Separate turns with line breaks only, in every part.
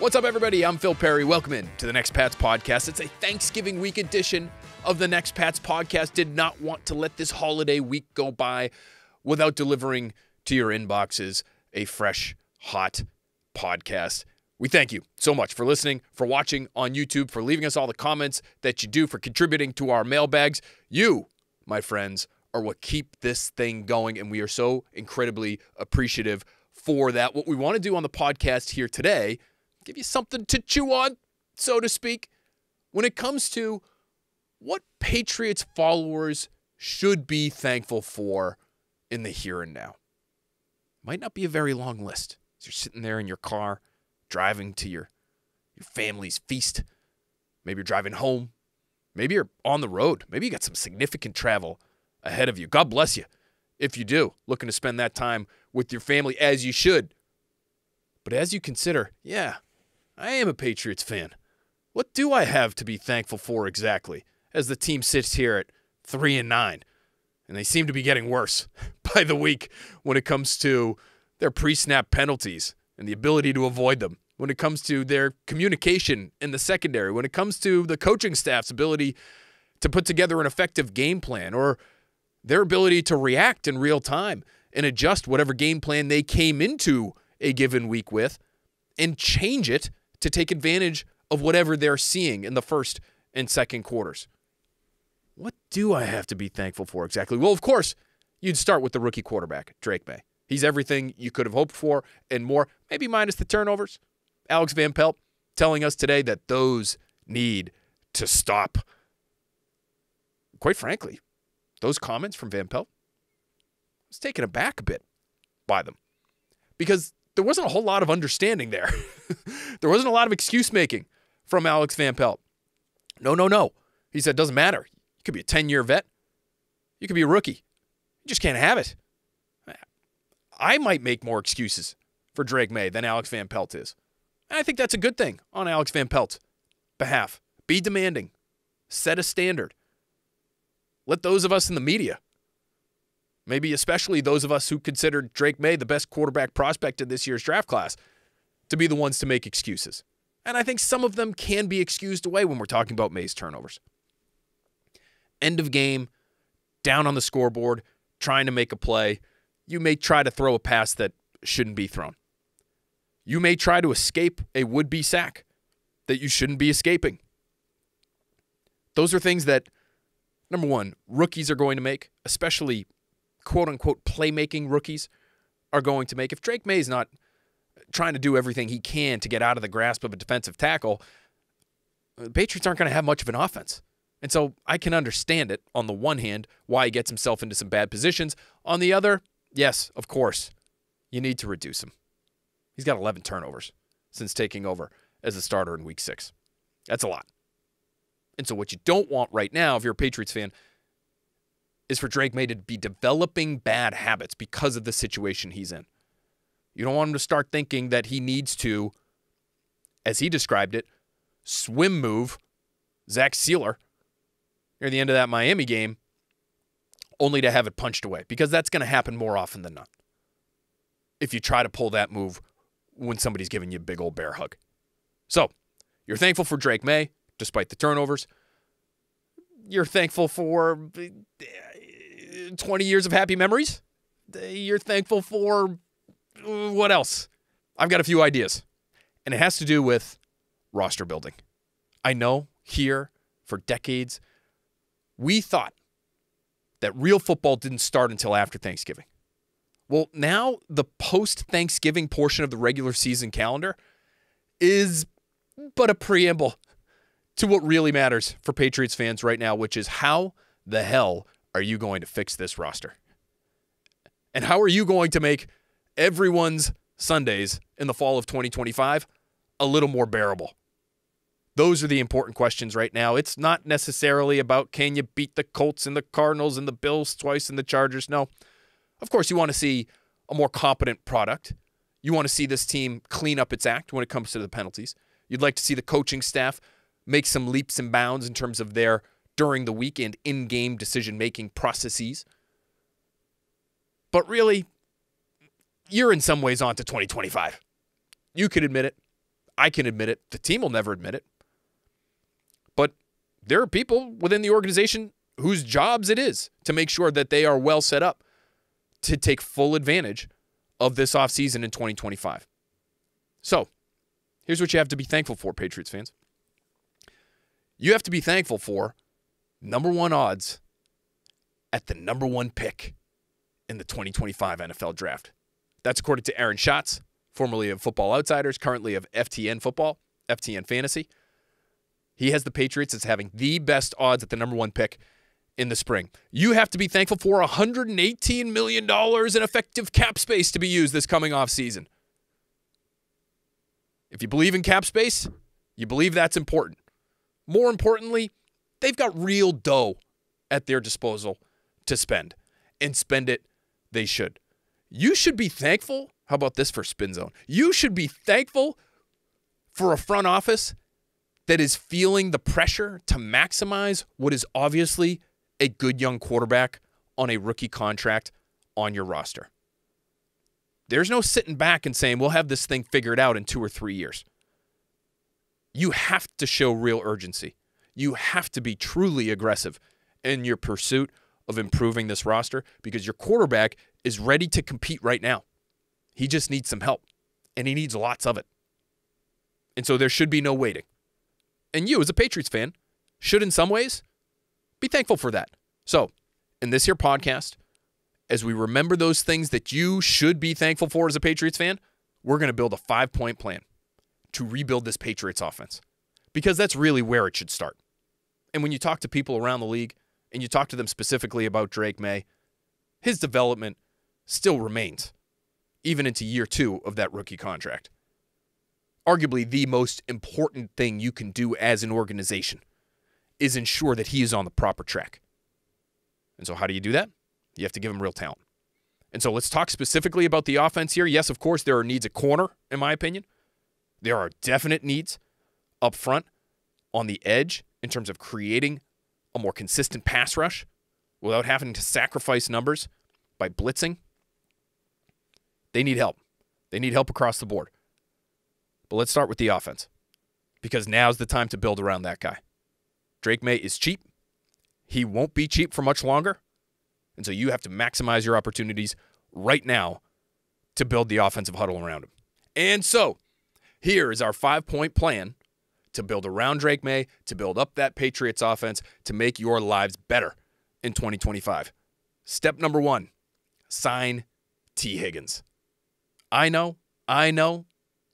What's up, everybody? I'm Phil Perry. Welcome in to the Next Pats podcast. It's a Thanksgiving week edition of the Next Pats podcast. Did not want to let this holiday week go by without delivering to your inboxes a fresh, hot podcast. We thank you so much for listening, for watching on YouTube, for leaving us all the comments that you do, for contributing to our mailbags. You, my friends, are what keep this thing going, and we are so incredibly appreciative for that. What we want to do on the podcast here today, give you something to chew on, so to speak, when it comes to what Patriots followers should be thankful for in the here and now. Might not be a very long list. As you're sitting there in your car, driving to your family's feast. Maybe you're driving home. Maybe you're on the road. Maybe you got some significant travel ahead of you. God bless you if you do, looking to spend that time with your family as you should. But as you consider, I am a Patriots fan. What do I have to be thankful for exactly as the team sits here at 3-9? And they seem to be getting worse by the week when it comes to their pre-snap penalties and the ability to avoid them, when it comes to their communication in the secondary, when it comes to the coaching staff's ability to put together an effective game plan, or their ability to react in real time and adjust whatever game plan they came into a given week with and change it to take advantage of whatever they're seeing in the first and second quarters. What do I have to be thankful for exactly? Well, of course, you'd start with the rookie quarterback, Drake Maye. He's everything you could have hoped for and more, maybe minus the turnovers. Alex Van Pelt telling us today that those need to stop. Quite frankly, those comments from Van Pelt, I was taken aback a bit by them because there wasn't a whole lot of understanding there. There wasn't a lot of excuse making from Alex Van Pelt. No. He said, doesn't matter. You could be a 10-year vet. You could be a rookie. You just can't have it. I might make more excuses for Drake Maye than Alex Van Pelt is. And I think that's a good thing on Alex Van Pelt's behalf. Be demanding. Set a standard. Let those of us in the media, maybe especially those of us who considered Drake Maye the best quarterback prospect in this year's draft class, to be the ones to make excuses. And I think some of them can be excused away when we're talking about Maye's turnovers. End of game, down on the scoreboard, trying to make a play. You may try to throw a pass that shouldn't be thrown. You may try to escape a would-be sack that you shouldn't be escaping. Those are things that, number one, rookies are going to make, especially quote-unquote playmaking rookies are going to make. If Drake Maye's not trying to do everything he can to get out of the grasp of a defensive tackle, the Patriots aren't going to have much of an offense. And so I can understand it, on the one hand, why he gets himself into some bad positions. On the other, yes, of course, you need to reduce him. He's got 11 turnovers since taking over as a starter in Week 6. That's a lot. And so what you don't want right now, if you're a Patriots fan, is for Drake Maye to be developing bad habits because of the situation he's in. You don't want him to start thinking that he needs to, as he described it, swim move Zach Sealer near the end of that Miami game, only to have it punched away, because that's going to happen more often than not if you try to pull that move when somebody's giving you a big old bear hug. So, you're thankful for Drake Maye, despite the turnovers. You're thankful for 20 years of happy memories. You're thankful for what else? I've got a few ideas, and it has to do with roster building. I know here for decades, we thought that real football didn't start until after Thanksgiving. Well, now the post-Thanksgiving portion of the regular season calendar is but a preamble to what really matters for Patriots fans right now, which is how the hell are you going to fix this roster? And how are you going to make everyone's Sundays in the fall of 2025 a little more bearable? Those are the important questions right now. It's not necessarily about can you beat the Colts and the Cardinals and the Bills twice and the Chargers. No. Of course, you want to see a more competent product. You want to see this team clean up its act when it comes to the penalties. You'd like to see the coaching staff make some leaps and bounds in terms of their during the week and in-game decision-making processes. But really, you're in some ways on to 2025. You could admit it. I can admit it. The team will never admit it. But there are people within the organization whose jobs it is to make sure that they are well set up to take full advantage of this offseason in 2025. So, here's what you have to be thankful for, Patriots fans. You have to be thankful for number one odds at the number one pick in the 2025 NFL Draft. That's according to Aaron Schatz, formerly of Football Outsiders, currently of FTN Football, FTN Fantasy. He has the Patriots as having the best odds at the number one pick in the spring. You have to be thankful for $118 million in effective cap space to be used this coming offseason. If you believe in cap space, you believe that's important. More importantly, they've got real dough at their disposal to spend, and spend it they should. You should be thankful. How about this for Spin Zone? You should be thankful for a front office that is feeling the pressure to maximize what is obviously a good young quarterback on a rookie contract on your roster. There's no sitting back and saying, we'll have this thing figured out in 2 or 3 years. You have to show real urgency. You have to be truly aggressive in your pursuit of improving this roster because your quarterback is ready to compete right now. He just needs some help, and he needs lots of it. And so there should be no waiting. And you, as a Patriots fan, should in some ways be thankful for that. So, in this here podcast, as we remember those things that you should be thankful for as a Patriots fan, we're going to build a 5-point plan to rebuild this Patriots offense because that's really where it should start. And when you talk to people around the league and you talk to them specifically about Drake Maye, his development still remains, even into year 2 of that rookie contract. Arguably the most important thing you can do as an organization is ensure that he is on the proper track. And so how do you do that? You have to give him real talent. And so let's talk specifically about the offense here. Yes, of course, there are needs at corner, in my opinion. There are definite needs up front on the edge in terms of creating a more consistent pass rush without having to sacrifice numbers by blitzing. They need help. They need help across the board. But let's start with the offense because now's the time to build around that guy. Drake Maye is cheap. He won't be cheap for much longer. And so you have to maximize your opportunities right now to build the offensive huddle around him. And so here is our 5-point plan to build around Drake Maye, to build up that Patriots offense, to make your lives better in 2025. Step number 1, sign T. Higgins. I know.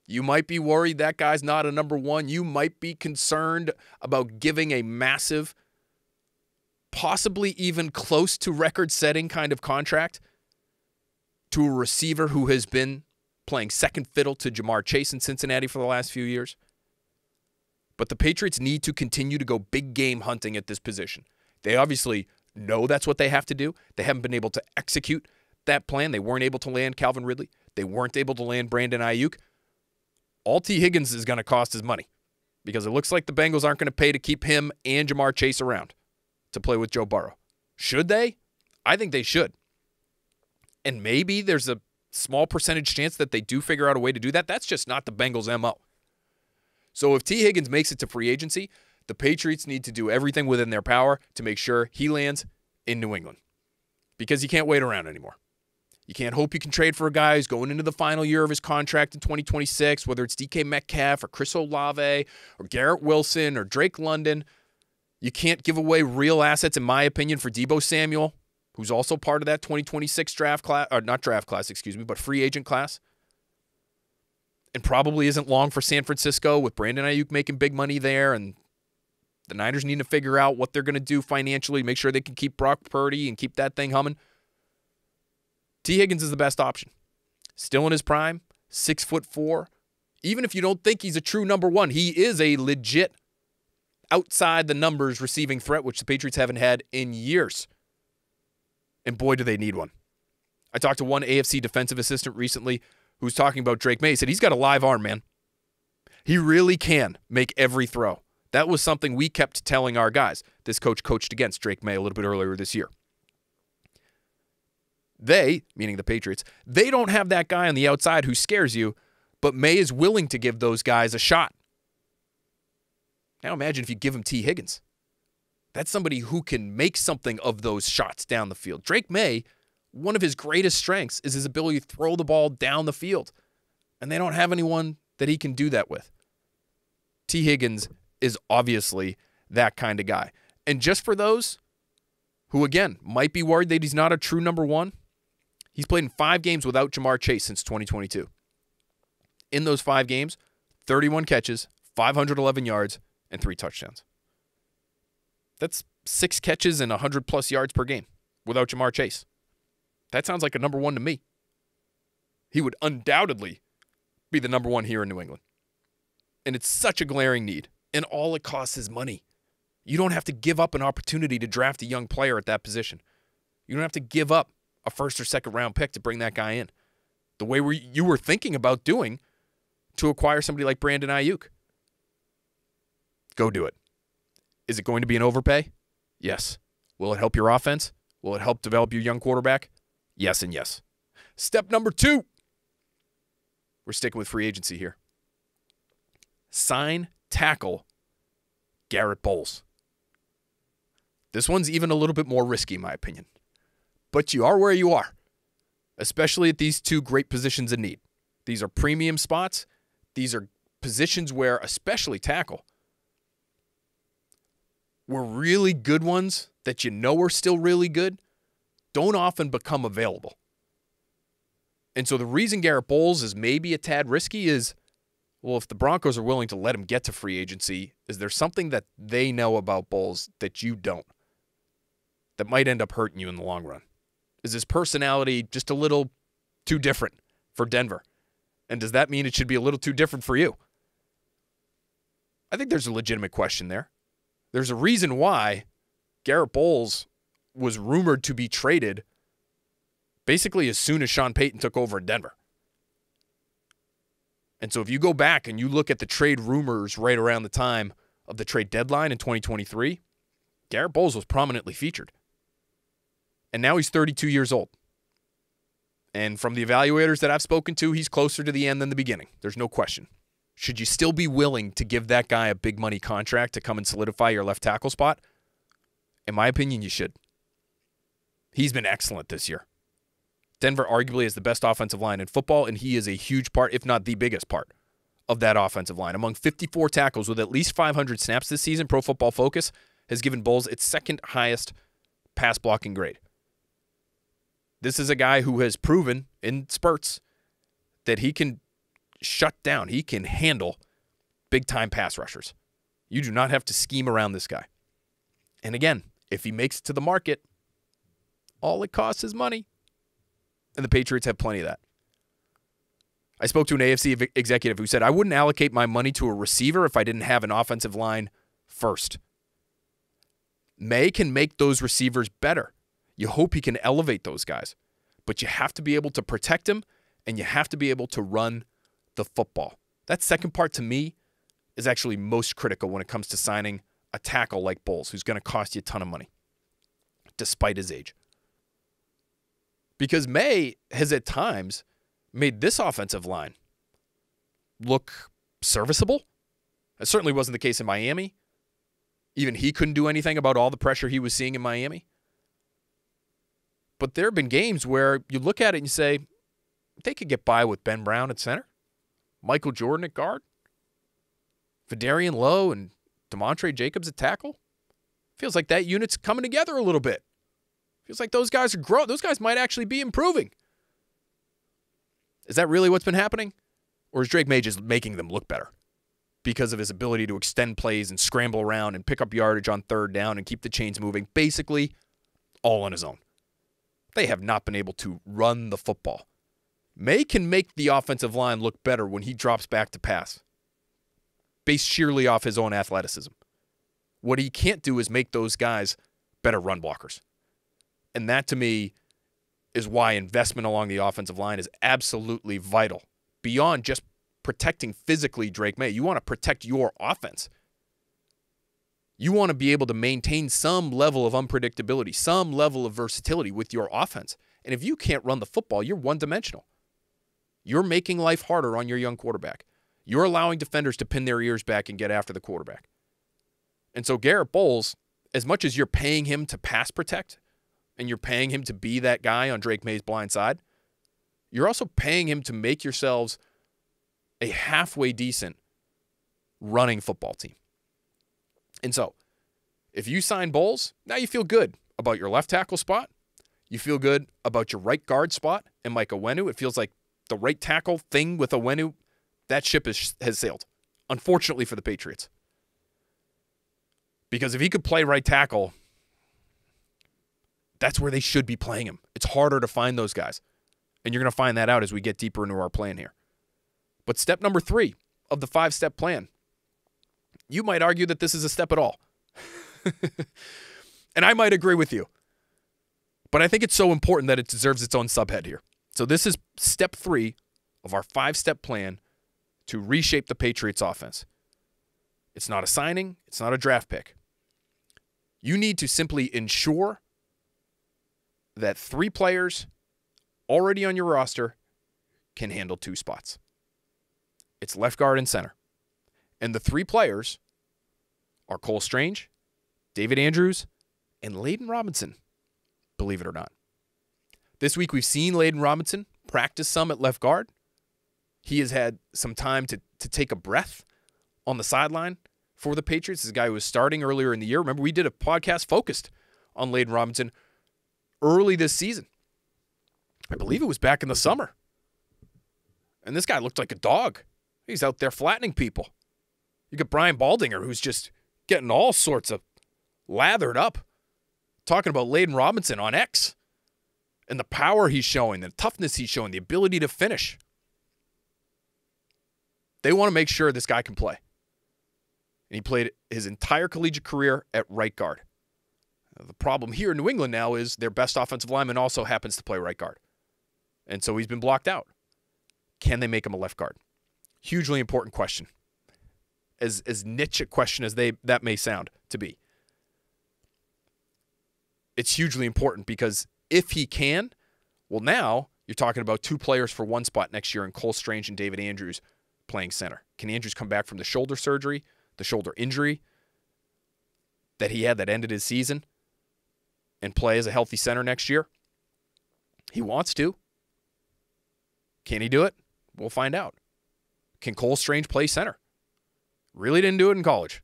You might be worried that guy's not a number 1. You might be concerned about giving a massive, possibly even close to record-setting kind of contract to a receiver who has been playing second fiddle to Jamar Chase in Cincinnati for the last few years. But the Patriots need to continue to go big game hunting at this position. They obviously know that's what they have to do. They haven't been able to execute that plan. They weren't able to land Calvin Ridley. They weren't able to land Brandon Ayuk. All T. Higgins is going to cost is money because it looks like the Bengals aren't going to pay to keep him and Jamar Chase around to play with Joe Burrow. Should they? I think they should. And maybe there's a small percentage chance that they do figure out a way to do that. That's just not the Bengals' MO. So if T. Higgins makes it to free agency, the Patriots need to do everything within their power to make sure he lands in New England because you can't wait around anymore. You can't hope you can trade for a guy who's going into the final year of his contract in 2026, whether it's DK Metcalf or Chris Olave or Garrett Wilson or Drake London. You can't give away real assets, in my opinion, for Deebo Samuel, who's also part of that 2026 draft class, or not draft class, but free agent class. And probably isn't long for San Francisco with Brandon Ayuk making big money there, and the Niners need to figure out what they're going to do financially, make sure they can keep Brock Purdy and keep that thing humming. T. Higgins is the best option. Still in his prime, 6'4". Even if you don't think he's a true number 1, he is a legit outside the numbers receiving threat, which the Patriots haven't had in years. And boy, do they need one. I talked to one AFC defensive assistant recently who was talking about Drake Maye. He said he's got a live arm, man. He really can make every throw. That was something we kept telling our guys. This coach coached against Drake Maye a little bit earlier this year. They, meaning the Patriots, they don't have that guy on the outside who scares you, But Maye is willing to give those guys a shot. Now imagine if you give him T. Higgins. That's somebody who can make something of those shots down the field. Drake Maye, one of his greatest strengths is his ability to throw the ball down the field. And they don't have anyone that he can do that with. T. Higgins is obviously that kind of guy. And just for those who, again, might be worried that he's not a true number one, he's played in 5 games without Jamar Chase since 2022. In those 5 games, 31 catches, 511 yards, and 3 touchdowns. That's 6 catches and 100-plus yards per game without Jamar Chase. That sounds like a number one to me. He would undoubtedly be the number one here in New England. And it's such a glaring need. And all it costs is money. You don't have to give up an opportunity to draft a young player at that position. You don't have to give up a first or second round pick to bring that guy in. The way you were thinking about doing to acquire somebody like Brandon Ayuk. Go do it. Is it going to be an overpay? Yes. Will it help your offense? Will it help develop your young quarterback? Yes and yes. Step number 2. We're sticking with free agency here. Sign tackle Garett Bolles. This one's even a little bit more risky, in my opinion. But you are where you are, especially at these 2 great positions in need. These are premium spots. These are positions where, especially tackle, where really good ones that you know are still really good don't often become available. And so the reason Garett Bolles is maybe a tad risky is, well, if the Broncos are willing to let him get to free agency, is there something that they know about Bolles that you don't that might end up hurting you in the long run? Is his personality just a little too different for Denver? And does that mean it should be a little too different for you? I think there's a legitimate question there. There's a reason why Garett Bolles was rumored to be traded basically as soon as Sean Payton took over in Denver. And so if you go back and you look at the trade rumors right around the time of the trade deadline in 2023, Garett Bolles was prominently featured. And now he's 32 years old. And from the evaluators that I've spoken to, he's closer to the end than the beginning. There's no question. Should you still be willing to give that guy a big money contract to come and solidify your left tackle spot? In my opinion, you should. He's been excellent this year. Denver arguably is the best offensive line in football, and he is a huge part, if not the biggest part, of that offensive line. Among 54 tackles with at least 500 snaps this season, Pro Football Focus has given Bolles its 2nd highest pass blocking grade. This is a guy who has proven in spurts that he can shut down, he can handle big-time pass rushers. You do not have to scheme around this guy. And again, if he makes it to the market, all it costs is money. And the Patriots have plenty of that. I spoke to an AFC executive who said, I wouldn't allocate my money to a receiver if I didn't have an offensive line first. Maye can make those receivers better. You hope he can elevate those guys. But you have to be able to protect him, and you have to be able to run the football. That second part, to me, is actually most critical when it comes to signing a tackle like Bolles, who's going to cost you a ton of money, despite his age. Because Maye has at times made this offensive line look serviceable. That certainly wasn't the case in Miami. Even he couldn't do anything about all the pressure he was seeing in Miami. But there have been games where you look at it and you say, they could get by with Ben Brown at center, Michael Jordan at guard, Fedarian Lowe and Demontre Jacobs at tackle. Feels like that unit's coming together a little bit. Feels like those guys are growing. Those guys might actually be improving. Is that really what's been happening? Or is Drake Maye just making them look better because of his ability to extend plays and scramble around and pick up yardage on 3rd down and keep the chains moving, basically all on his own? They have not been able to run the football. Maye can make the offensive line look better when he drops back to pass, based sheerly off his own athleticism. What he can't do is make those guys better run blockers. And that, to me, is why investment along the offensive line is absolutely vital. Beyond just protecting physically Drake Maye, you want to protect your offense. You want to be able to maintain some level of unpredictability, some level of versatility with your offense. And if you can't run the football, you're one-dimensional. You're making life harder on your young quarterback. You're allowing defenders to pin their ears back and get after the quarterback. And so Garett Bolles, as much as you're paying him to pass protect and you're paying him to be that guy on Drake Maye's blind side, you're also paying him to make yourselves a halfway decent running football team. And so, if you sign Bolles, now you feel good about your left tackle spot. You feel good about your right guard spot and Mike Onwenu. It feels like the right tackle thing with Onwenu, that ship has sailed, unfortunately for the Patriots. Because if he could play right tackle, that's where they should be playing him. It's harder to find those guys. And you're going to find that out as we get deeper into our plan here. But step number 3 of the 5-step plan, you might argue that this is a step at all. And I might agree with you. But I think it's so important that it deserves its own subhead here. So this is step 3 of our 5-step plan to reshape the Patriots offense. It's not a signing. It's not a draft pick. You need to simply ensure that 3 players already on your roster can handle 2 spots. It's left guard and center. And the 3 players are Cole Strange, David Andrews, and Layden Robinson, believe it or not. This week we've seen Layden Robinson practice some at left guard. He has had some time to take a breath on the sideline for the Patriots. This guy who was starting earlier in the year. Remember, we did a podcast focused on Layden Robinson early this season. I believe it was back in the summer. And this guy looked like a dog. He's out there flattening people. You got Brian Baldinger, who's just getting all sorts of lathered up, talking about Layden Robinson on X and the power he's showing, the toughness he's showing, the ability to finish. They want to make sure this guy can play. And he played his entire collegiate career at right guard. The problem here in New England now is their best offensive lineman also happens to play right guard. And so he's been blocked out. Can they make him a left guard? Hugely important question. As niche a question as that may sound to be. It's hugely important because if he can, well, now you're talking about 2 players for 1 spot next year in Cole Strange and David Andrews playing center. Can Andrews come back from the shoulder surgery, the shoulder injury that he had that ended his season, and play as a healthy center next year? He wants to. Can he do it? We'll find out. Can Cole Strange play center? Really didn't do it in college.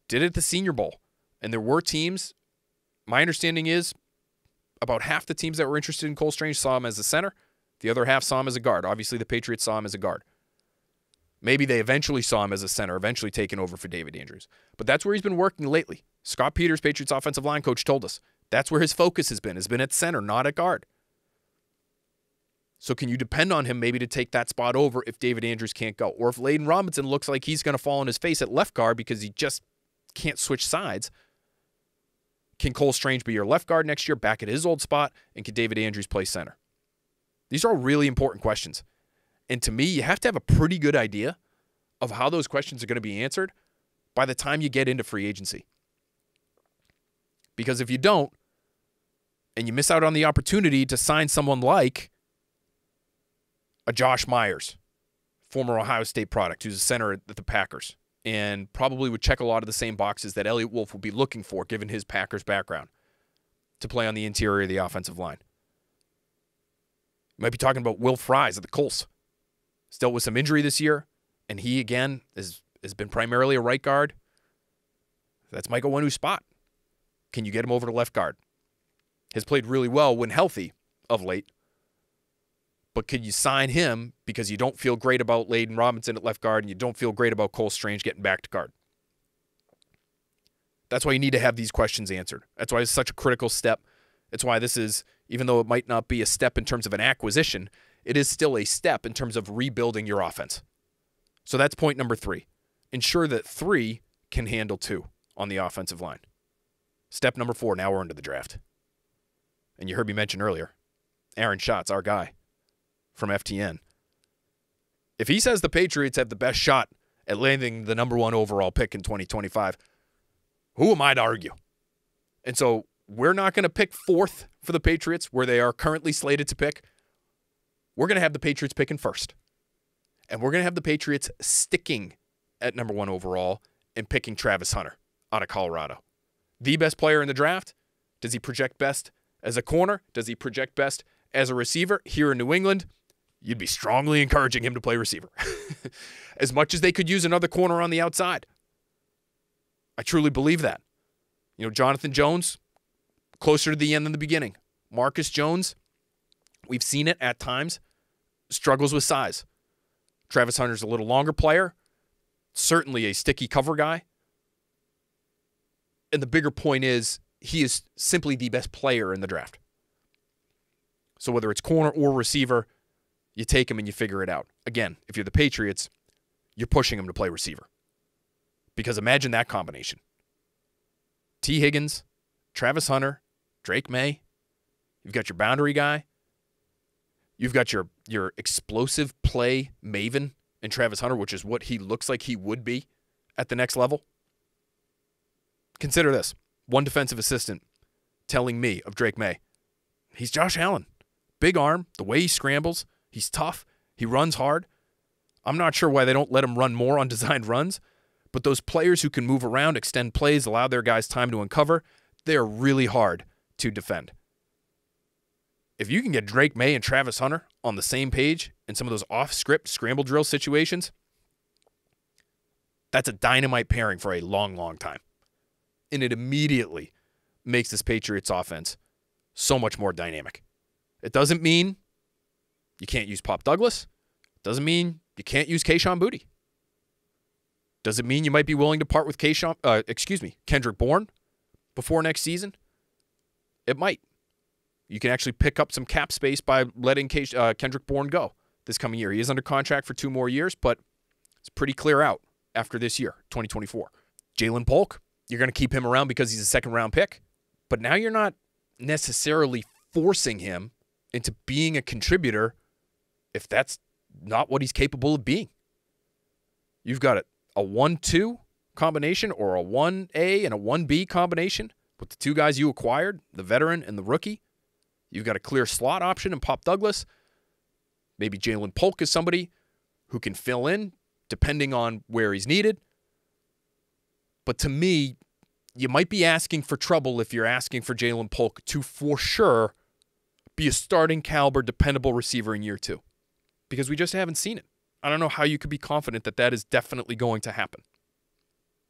Did it at the Senior Bowl. And there were teams, my understanding is about half the teams that were interested in Cole Strange saw him as a center. The other half saw him as a guard. Obviously, the Patriots saw him as a guard. Maybe they eventually saw him as a center, eventually taking over for David Andrews. But that's where he's been working lately. Scott Peters, Patriots offensive line coach, told us that's where his focus has been at center, not at guard. So can you depend on him maybe to take that spot over if David Andrews can't go? Or if Layden Robinson looks like he's going to fall on his face at left guard because he just can't switch sides, can Cole Strange be your left guard next year back at his old spot, and can David Andrews play center? These are all really important questions. And to me, you have to have a pretty good idea of how those questions are going to be answered by the time you get into free agency. Because if you don't, and you miss out on the opportunity to sign someone like a Josh Myers, former Ohio State product, who's a center at the Packers, and probably would check a lot of the same boxes that Elliott Wolf would be looking for, given his Packers background, to play on the interior of the offensive line. You might be talking about Will Fries at the Colts. Still with some injury this year, and he, again, has been primarily a right guard. That's Mike Onwenu's spot. Can you get him over to left guard? Has played really well when healthy of late. But could you sign him because you don't feel great about Layden Robinson at left guard and you don't feel great about Cole Strange getting back to guard? That's why you need to have these questions answered. That's why it's such a critical step. It's why this is, even though it might not be a step in terms of an acquisition, it is still a step in terms of rebuilding your offense. So that's point number 3. Ensure that 3 can handle 2 on the offensive line. Step number 4, now we're into the draft. And you heard me mention earlier, Aaron Schatz, our guy from FTN. If he says the Patriots have the best shot at landing the number 1 overall pick in 2025, who am I to argue? And so we're not going to pick 4th for the Patriots, where they are currently slated to pick. we're going to have the Patriots picking first. And we're going to have the Patriots sticking at number 1 overall and picking Travis Hunter out of Colorado. The best player in the draft. Does he project best as a corner? Does he project best as a receiver? Here in New England, you'd be strongly encouraging him to play receiver. As much as they could use another corner on the outside. I truly believe that. Jonathan Jones, closer to the end than the beginning. Marcus Jones, we've seen it at times, struggles with size. Travis Hunter's a little longer player, certainly a sticky cover guy. And the bigger point is, he is simply the best player in the draft. So whether it's corner or receiver, you take him and you figure it out. Again, if you're the Patriots, you're pushing him to play receiver. Because imagine that combination. T. Higgins, Travis Hunter, Drake Maye. You've got your boundary guy. You've got your explosive play maven in Travis Hunter, which is what he looks like he would be at the next level. Consider this. One defensive assistant telling me of Drake Maye. He's Josh Allen. Big arm, the way he scrambles. He's tough. He runs hard. I'm not sure why they don't let him run more on designed runs, but those players who can move around, extend plays, allow their guys time to uncover, they're really hard to defend. If you can get Drake Maye and Travis Hunter on the same page in some of those off-script scramble drill situations, that's a dynamite pairing for a long, long time. And it immediately makes this Patriots offense so much more dynamic. It doesn't mean you can't use Pop Douglas. It doesn't mean you can't use Kayshon Boutte. Does it mean you might be willing to part with Kendrick Bourne before next season? It might. You can actually pick up some cap space by letting Kendrick Bourne go this coming year. He is under contract for 2 more years, but it's pretty clear out after this year, 2024. Jalen Polk, you're going to keep him around because he's a second-round pick, but now you're not necessarily forcing him into being a contributor if that's not what he's capable of being. You've got a 1-2 combination or a 1A and a 1B combination with the 2 guys you acquired, the veteran and the rookie. You've got a clear slot option in Pop Douglas. Maybe Jalen Polk is somebody who can fill in depending on where he's needed. But to me, you might be asking for trouble if you're asking for Jalen Polk to, for sure, be a starting caliber, dependable receiver in year 2. Because we just haven't seen it. I don't know how you could be confident that that is definitely going to happen.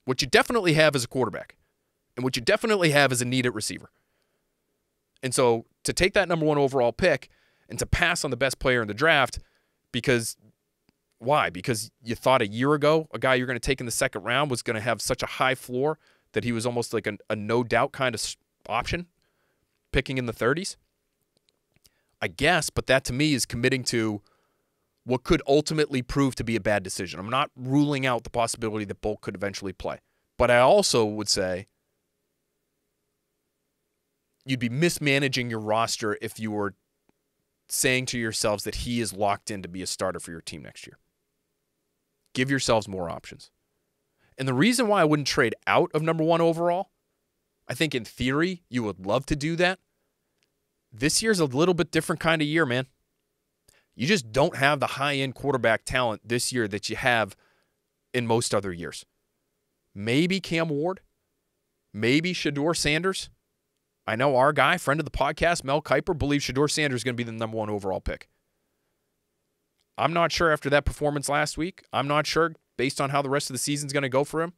What you definitely have is a quarterback. And what you definitely have is a need at receiver. And so to take that number 1 overall pick and to pass on the best player in the draft because why? Because you thought a year ago a guy you're going to take in the second round was going to have such a high floor that he was almost like a no-doubt kind of option, picking in the 30s? I guess, but that to me is committing to what could ultimately prove to be a bad decision. I'm not ruling out the possibility that Bolk could eventually play. But I also would say you'd be mismanaging your roster if you were saying to yourselves that he is locked in to be a starter for your team next year. Give yourselves more options. And the reason why I wouldn't trade out of number 1 overall, I think in theory you would love to do that. This year's a little bit different kind of year, man. You just don't have the high-end quarterback talent this year that you have in most other years. Maybe Cam Ward. Maybe Shedeur Sanders. I know our guy, friend of the podcast, Mel Kiper, believes Shedeur Sanders is going to be the number 1 overall pick. I'm not sure after that performance last week. I'm not sure, based on how the rest of the season is going to go for him,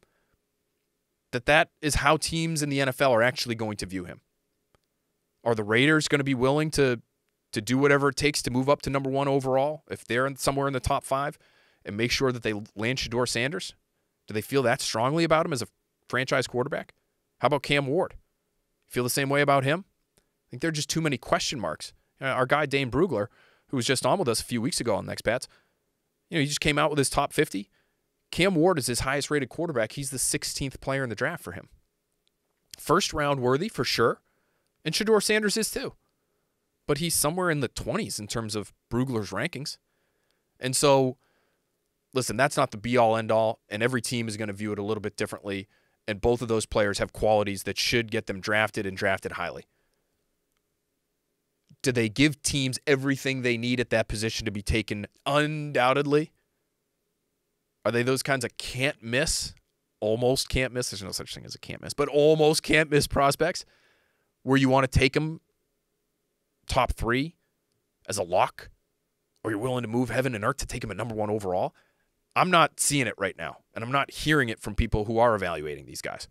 that is how teams in the NFL are actually going to view him. Are the Raiders going to be willing to do whatever it takes to move up to number 1 overall if they're somewhere in the top 5 and make sure that they land Shedeur Sanders? Do they feel that strongly about him as a franchise quarterback? How about Cam Ward? Feel the same way about him? I think there are just too many question marks. Our guy Dane Brugler, who was just on with us a few weeks ago on Next Pats, he just came out with his top 50. Cam Ward is his highest rated quarterback. He's the 16th player in the draft for him. First round worthy for sure. And Shedeur Sanders is too. But he's somewhere in the 20s in terms of Brugler's rankings. And so, listen, that's not the be-all, end-all, and every team is going to view it a little bit differently, and both of those players have qualities that should get them drafted and drafted highly. Do they give teams everything they need at that position to be taken undoubtedly? Are they those kinds of can't miss, almost can't miss? There's no such thing as a can't miss, but almost can't miss prospects where you want to take them top 3 as a lock, or you're willing to move heaven and earth to take them at number 1 overall? I'm not seeing it right now, and I'm not hearing it from people who are evaluating these guys.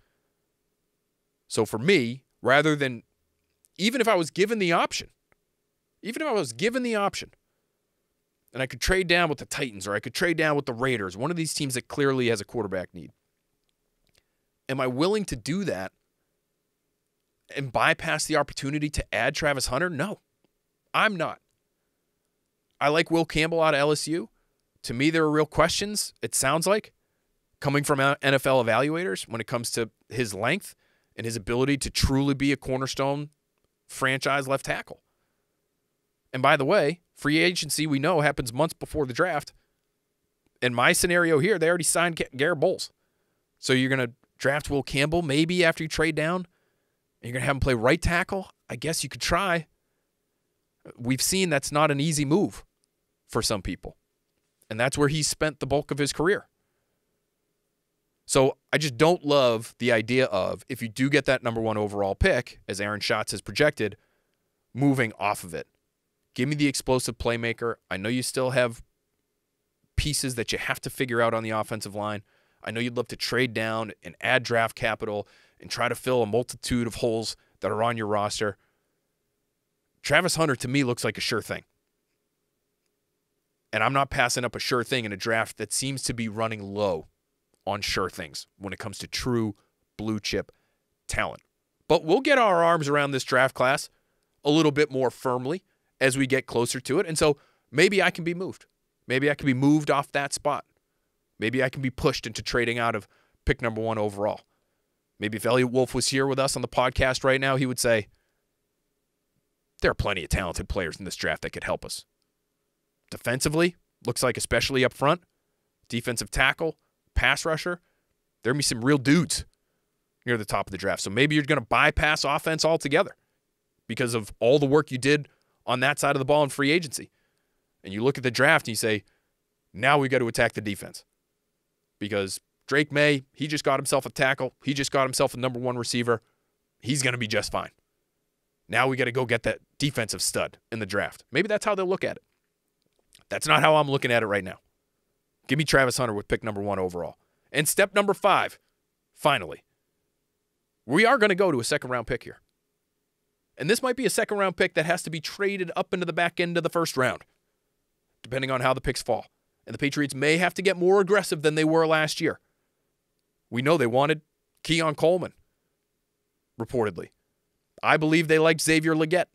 So for me, rather than, even if I was given the option, and I could trade down with the Titans or I could trade down with the Raiders, one of these teams that clearly has a quarterback need, am I willing to do that and bypass the opportunity to add Travis Hunter? No, I'm not. I like Will Campbell out of LSU. To me, there are real questions, it sounds like, coming from NFL evaluators when it comes to his length and his ability to truly be a cornerstone franchise left tackle. And by the way, free agency, we know, happens months before the draft. In my scenario here, they already signed Garett Bolles. So you're going to draft Will Campbell maybe after you trade down, and you're going to have him play right tackle? I guess you could try. We've seen that's not an easy move for some people. And that's where he's spent the bulk of his career. So I just don't love the idea of, if you do get that number 1 overall pick, as Aaron Schatz has projected, moving off of it. Give me the explosive playmaker. I know you still have pieces that you have to figure out on the offensive line. I know you'd love to trade down and add draft capital and try to fill a multitude of holes that are on your roster. Travis Hunter, to me, looks like a sure thing. And I'm not passing up a sure thing in a draft that seems to be running low on sure things when it comes to true blue chip talent. But we'll get our arms around this draft class a little bit more firmly as we get closer to it. And so maybe I can be moved. Maybe I can be moved off that spot. Maybe I can be pushed into trading out of pick number 1 overall. Maybe if Elliot Wolf was here with us on the podcast right now, he would say, there are plenty of talented players in this draft that could help us. Defensively, looks like especially up front, defensive tackle, pass rusher, there will be some real dudes near the top of the draft. So maybe you're going to bypass offense altogether because of all the work you did on that side of the ball in free agency. And you look at the draft and you say, now we got to attack the defense. Because Drake Maye, he just got himself a tackle. He just got himself a number 1 receiver. He's going to be just fine. Now we got to go get that defensive stud in the draft. Maybe that's how they'll look at it. That's not how I'm looking at it right now. Give me Travis Hunter with pick number 1 overall. And step number 5, finally, we are going to go to a second-round pick here. And this might be a second-round pick that has to be traded up into the back end of the first round, depending on how the picks fall. And the Patriots may have to get more aggressive than they were last year. We know they wanted Keon Coleman, reportedly. I believe they liked Xavier Legette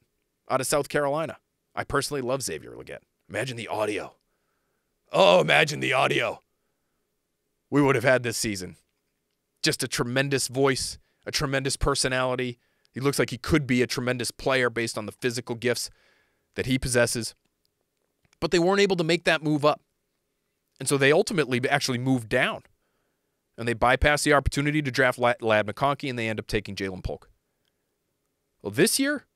out of South Carolina. I personally love Xavier Legette. Imagine the audio. Oh, imagine the audio we would have had this season. Just a tremendous voice, a tremendous personality. He looks like he could be a tremendous player based on the physical gifts that he possesses. But they weren't able to make that move up. And so they ultimately actually moved down. And they bypassed the opportunity to draft Ladd McConkey, and they end up taking Jalen Polk. Well, this year,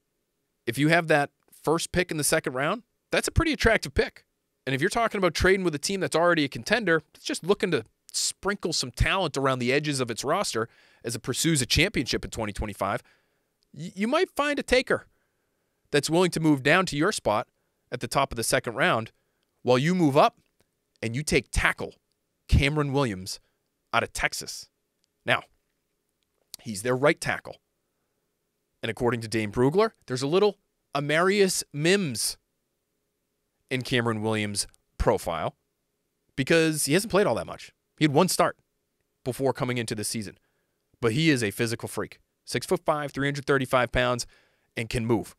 if you have that first pick in the second round, that's a pretty attractive pick. And if you're talking about trading with a team that's already a contender, it's just looking to sprinkle some talent around the edges of its roster as it pursues a championship in 2025, you might find a taker that's willing to move down to your spot at the top of the second round while you move up and you take tackle Cameron Williams out of Texas. Now, he's their right tackle. And according to Dane Brugler, there's a little Amarius Mims in Cameron Williams' profile because he hasn't played all that much. He had 1 start before coming into the season. But he is a physical freak. 6'5", 335 pounds, and can move.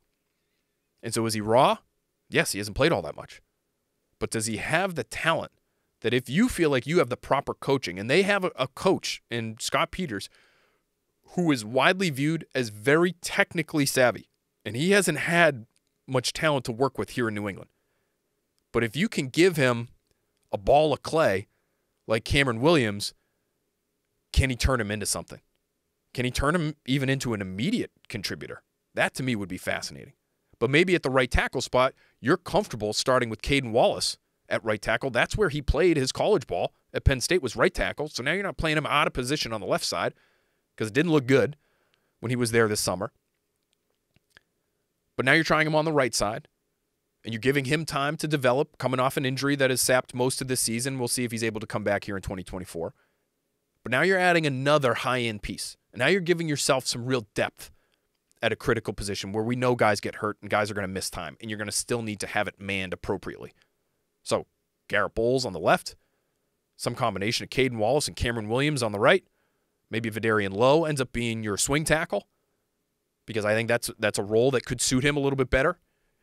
And so is he raw? Yes, he hasn't played all that much. But does he have the talent that if you feel like you have the proper coaching, and they have a coach in Scott Peters who is widely viewed as very technically savvy, and he hasn't had much talent to work with here in New England. But if you can give him a ball of clay like Cameron Williams, can he turn him into something? Can he turn him even into an immediate contributor? That to me would be fascinating. But maybe at the right tackle spot, you're comfortable starting with Garett Bolles at right tackle. That's where he played his college ball at Penn State, was right tackle. So now you're not playing him out of position on the left side because it didn't look good when he was there this summer. But now you're trying him on the right side, and you're giving him time to develop, coming off an injury that has sapped most of this season. We'll see if he's able to come back here in 2024. But now you're adding another high-end piece. And now you're giving yourself some real depth at a critical position where we know guys get hurt and guys are going to miss time, and you're going to still need to have it manned appropriately. So Garett Bolles on the left, some combination of Garett Bolles and Cameron Williams on the right. Maybe Vidarian Lowe ends up being your swing tackle, because I think that's a role that could suit him a little bit better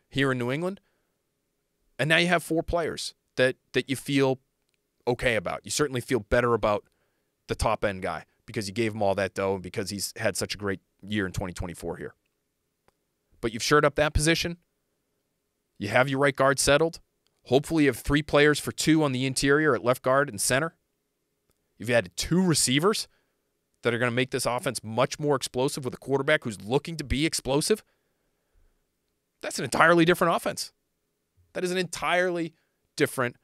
here in New England. And now you have 4 players that you feel okay about. You certainly feel better about the top-end guy because you gave him all that dough and because he's had such a great year in 2024 here. But you've shored up that position. You have your right guard settled. Hopefully you have 3 players for 2 on the interior at left guard and center. You've added 2 receivers that are going to make this offense much more explosive with a quarterback who's looking to be explosive. That's an entirely different offense. That is an entirely different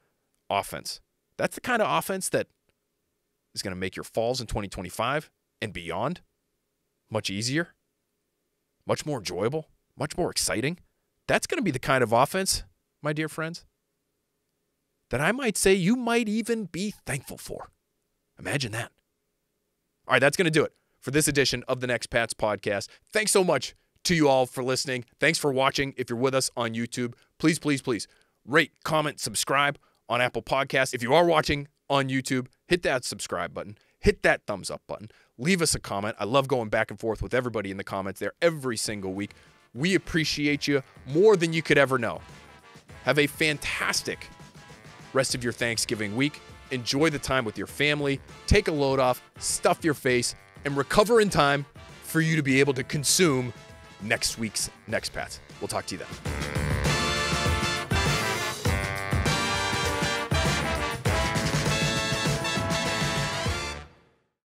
offense. That's the kind of offense that is going to make your falls in 2025 and beyond much easier, much more enjoyable, much more exciting. That's going to be the kind of offense, my dear friends, that I might say you might even be thankful for. Imagine that. All right, that's going to do it for this edition of the Next Pats podcast. Thanks so much to you all for listening. Thanks for watching. If you're with us on YouTube, please, please, please rate, comment, subscribe on Apple Podcasts. If you are watching on YouTube, hit that subscribe button. Hit that thumbs up button. Leave us a comment. I love going back and forth with everybody in the comments there every single week. We appreciate you more than you could ever know. Have a fantastic rest of your Thanksgiving week. Enjoy the time with your family. Take a load off, stuff your face, and recover in time for you to be able to consume next week's Next Pats. We'll talk to you then.